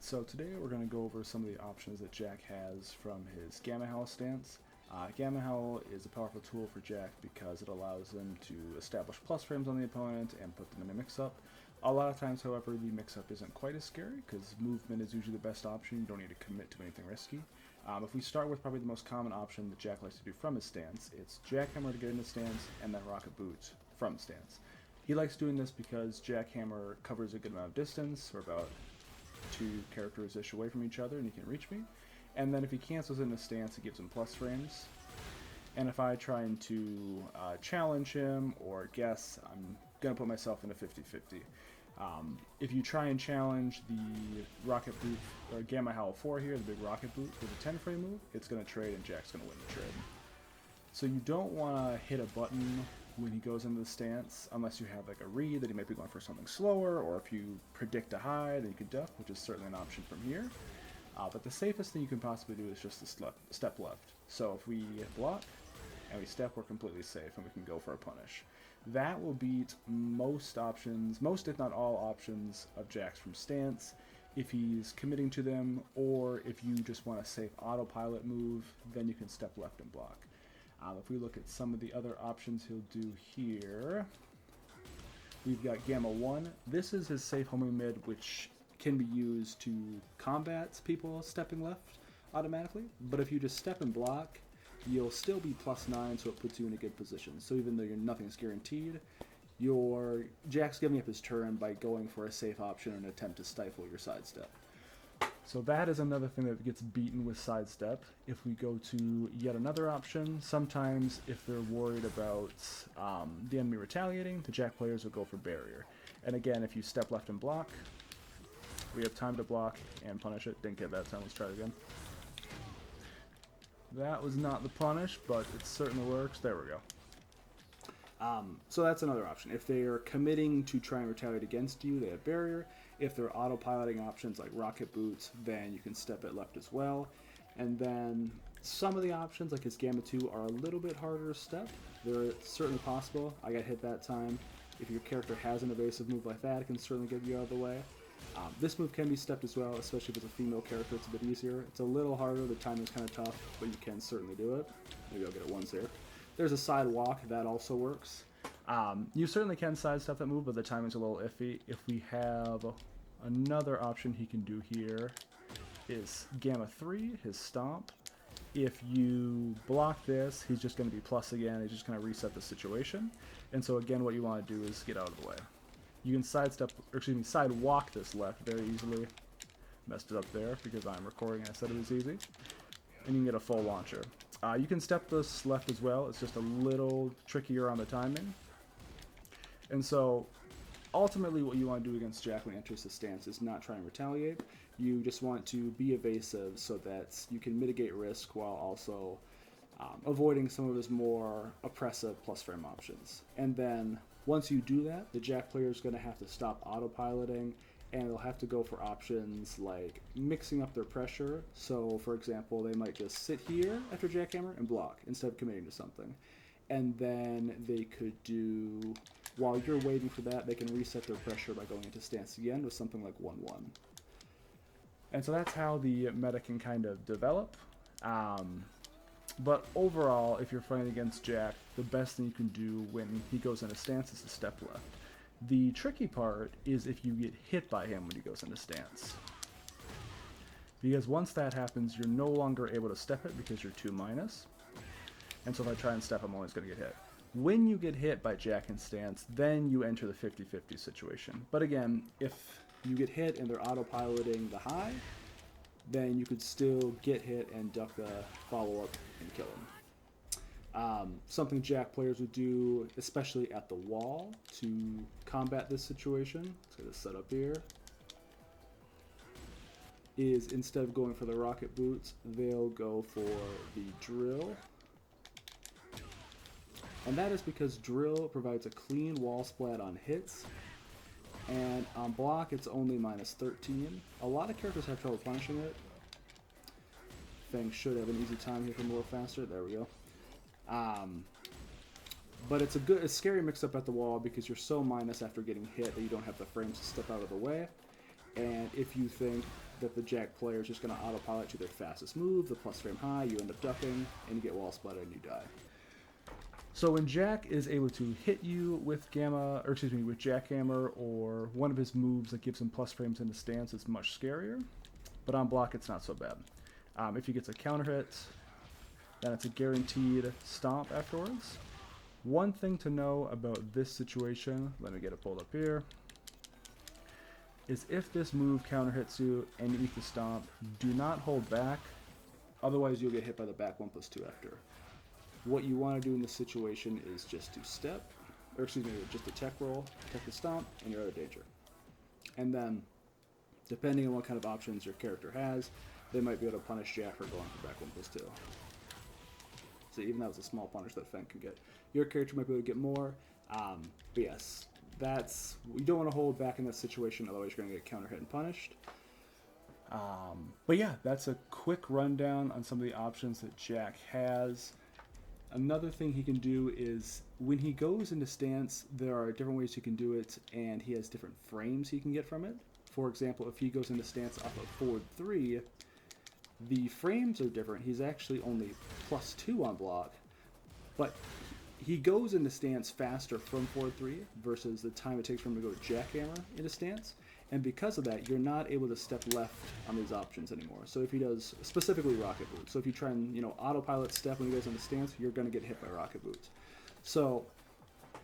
So today we're going to go over some of the options that Jack has from his Gamma Howl stance. Gamma Howl is a powerful tool for Jack because it allows him to establish plus frames on the opponent and put them in a mix-up. A lot of times, however, the mix-up isn't quite as scary because movement is usually the best option. You don't need to commit to anything risky. If we start with probably the most common option that Jack likes to do from his stance, it's Jackhammer to get into stance and then Rocket Boot from stance. He likes doing this because Jackhammer covers a good amount of distance, or about 2 characters-ish away from each other, and he can reach me. And then if he cancels in the stance, it gives him plus frames. And if I try to challenge him or guess, I'm going to put myself in a 50-50. If you try and challenge the Rocket Boot, or Gamma Howl 4 here, the big Rocket Boot with a 10-frame move, it's going to trade and Jack's going to win the trade. So you don't want to hit a button when he goes into the stance, unless you have like a read that he might be going for something slower, or if you predict a hide, then you can duck, which is certainly an option from here. But the safest thing you can possibly do is just to step left. So if we block and we step, we're completely safe and we can go for a punish. That will beat most options, most if not all options of Jack's from stance, if he's committing to them, or if you just want a safe autopilot move, then you can step left and block. If we look at some of the other options he'll do here, we've got Gamma 1. This is his safe homing mid, which can be used to combat people stepping left automatically. But if you just step and block, you'll still be +9, so it puts you in a good position. So even though nothing's guaranteed, Jack's giving up his turn by going for a safe option and attempt to stifle your sidestep. So that is another thing that gets beaten with sidestep. If we go to yet another option, sometimes if they're worried about the enemy retaliating, the Jack players will go for barrier. And again, if you step left and block, we have time to block and punish it. Didn't get that time, let's try it again. That was not the punish, but it certainly works. There we go. So that's another option. If they are committing to try and retaliate against you, they have barrier. If they're autopiloting options like Rocket Boots, then you can step it left as well. And then some of the options, like his Gamma 2, are a little bit harder to step. They're certainly possible. I got hit that time. If your character has an evasive move like that, it can certainly get you out of the way. This move can be stepped as well, especially if it's a female character. It's a bit easier. It's a little harder. The timing's kind of tough, but you can certainly do it. Maybe I'll get it once here. There's a side walk. That also works. You certainly can sidestep that move, but the timing's a little iffy. If we have another option he can do here is Gamma 3, his stomp. If you block this, he's just going to be plus again. He's just going to reset the situation. And so again, what you want to do is get out of the way. You can sidewalk this left very easily. Messed it up there because I'm recording and I said it was easy. And you can get a full launcher. You can step this left as well. It's just a little trickier on the timing. And so ultimately what you want to do against Jack when he enters the stance is not try and retaliate. You just want to be evasive so that you can mitigate risk while also avoiding some of his more oppressive plus frame options. And then once you do that, the Jack player is going to have to stop autopiloting, and they'll have to go for options like mixing up their pressure. So for example, they might just sit here after Jackhammer and block instead of committing to something. And then they could do, while you're waiting for that, they can reset their pressure by going into stance again with something like 1-1. And so that's how the meta can kind of develop. But overall, if you're fighting against Jack, the best thing you can do when he goes into stance is to step left. The tricky part is if you get hit by him when he goes into stance. Because once that happens, you're no longer able to step it because you're 2-. And so if I try and step, I'm always going to get hit. When you get hit by Jack in stance, then you enter the 50-50 situation. But again, if you get hit and they're autopiloting the high, then you could still get hit and duck the follow-up and kill him. Something Jack players would do, especially at the wall, to combat this situation, let's get this set up here, is instead of going for the Rocket Boots, they'll go for the Drill. And that is because Drill provides a clean wall splat on hits, and on block it's only -13. A lot of characters have trouble punishing it. Feng should have an easy time here from a little faster. There we go. But it's a scary mix-up at the wall because you're so minus after getting hit that you don't have the frames to step out of the way. And if you think, that the Jack player is just going to autopilot to their fastest move, the plus frame high, you end up ducking, and you get wall splatted and you die. So when Jack is able to hit you with with Jackhammer or one of his moves that gives him plus frames into stance, it's much scarier. But on block, it's not so bad. If he gets a counter hit, then it's a guaranteed stomp afterwards. One thing to know about this situation, let me get it pulled up here, is if this move counter hits you and you eat the stomp, do not hold back, otherwise you'll get hit by the back 1+2 after. What you want to do in this situation is just to just a tech roll, tech the stomp, and you're out of danger. And then, depending on what kind of options your character has, they might be able to punish Jack for going for back 1+2. So even that was a small punish that Fenn can get. Your character might be able to get more, but yes, you don't want to hold back in that situation, otherwise you're going to get counter hit and punished. But yeah, that's a quick rundown on some of the options that Jack has. Another thing he can do is when he goes into stance, there are different ways he can do it, and he has different frames he can get from it. For example, if he goes into stance off of forward 3, the frames are different. He's actually only +2 on block, but he goes into stance faster from forward 3 versus the time it takes for him to go Jackhammer into stance. And because of that, you're not able to step left on these options anymore. So if he does, specifically Rocket Boot, so if you try and autopilot step when he goes into stance, you're going to get hit by Rocket Boots. So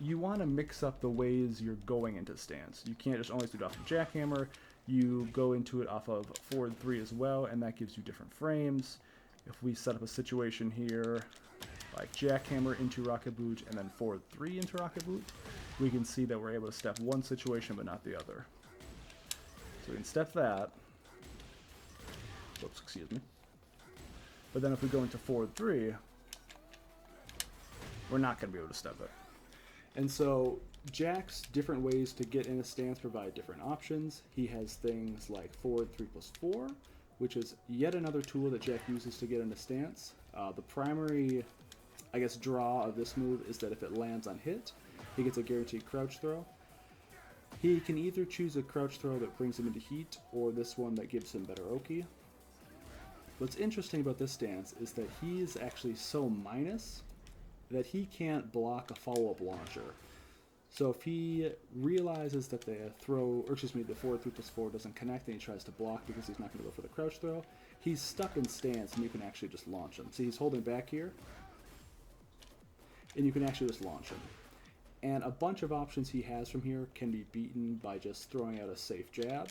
you want to mix up the ways you're going into stance. You can't just always do it off of Jackhammer. You go into it off of forward 3 as well, and that gives you different frames. If we set up a situation here, like Jackhammer into Rocket Boot and then forward 3 into Rocket Boot, we can see that we're able to step one situation but not the other. So we can step that. Whoops, excuse me. But then if we go into forward 3, we're not going to be able to step it. And so Jack's different ways to get in a stance provide different options. He has things like forward 3+4, which is yet another tool that Jack uses to get into stance. The primary, draw of this move is that if it lands on hit, he gets a guaranteed crouch throw. He can either choose a crouch throw that brings him into heat, or this one that gives him better Oki. What's interesting about this stance is that he's actually so minus that he can't block a follow-up launcher. So if he realizes that the forward 3+4 doesn't connect and he tries to block because he's not going to go for the crouch throw, he's stuck in stance and you can actually just launch him. See, he's holding back here, and you can actually just launch him. And a bunch of options he has from here can be beaten by just throwing out a safe jab.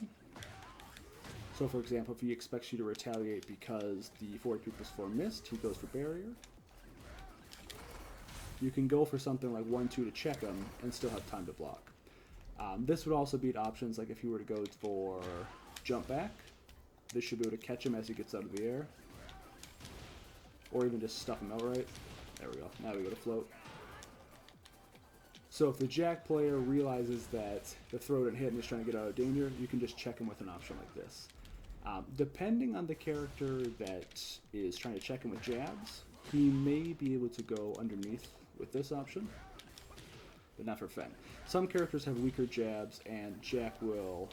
So for example, if he expects you to retaliate because the forward 3+4 missed, he goes for barrier. You can go for something like 1-2 to check him and still have time to block. This would also beat options like if you were to go for jump back. This should be able to catch him as he gets out of the air. Or even just stuff him outright. There we go. Now we go to float. So if the Jack player realizes that the throw didn't hit and is trying to get out of danger, you can just check him with an option like this. Depending on the character that is trying to check him with jabs, he may be able to go underneath with this option, but not for Fenn. Some characters have weaker jabs, and Jack will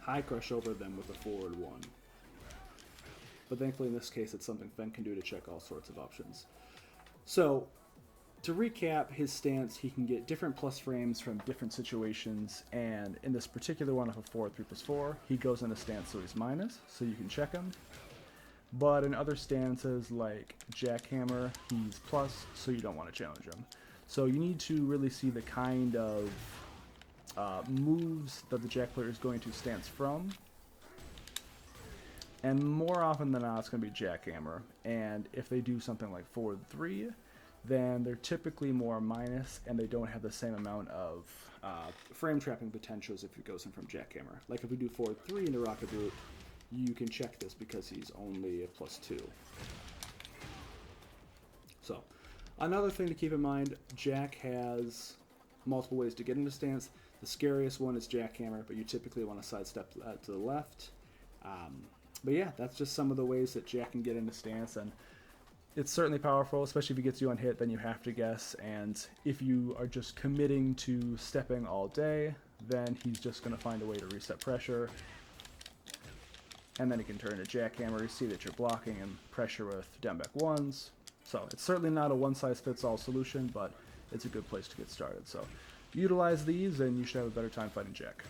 high crush over them with a forward 1. But thankfully in this case it's something Fenn can do to check all sorts of options. So to recap his stance, he can get different plus frames from different situations, and in this particular one of a forward 3+4, he goes into stance so he's minus, so you can check him. But in other stances like Jackhammer, he's plus, so you don't want to challenge him. So you need to really see the kind of moves that the Jack player is going to stance from. And more often than not, it's going to be Jackhammer. And if they do something like forward 3, then they're typically more minus, and they don't have the same amount of frame trapping potential as if it goes in from Jackhammer. Like if we do forward 3 into Rocket Boot, you can check this because he's only a +2. So, another thing to keep in mind, Jack has multiple ways to get into stance. The scariest one is Jackhammer, but you typically want to sidestep that to the left. But yeah, that's just some of the ways that Jack can get into stance, and it's certainly powerful, especially if he gets you on hit, then you have to guess, and if you are just committing to stepping all day, then he's just going to find a way to reset pressure. and then you can turn into jackhammer. You see that you're blocking and pressure with down back ones. So it's certainly not a one-size-fits-all solution, but it's a good place to get started. So utilize these, and you should have a better time fighting Jack.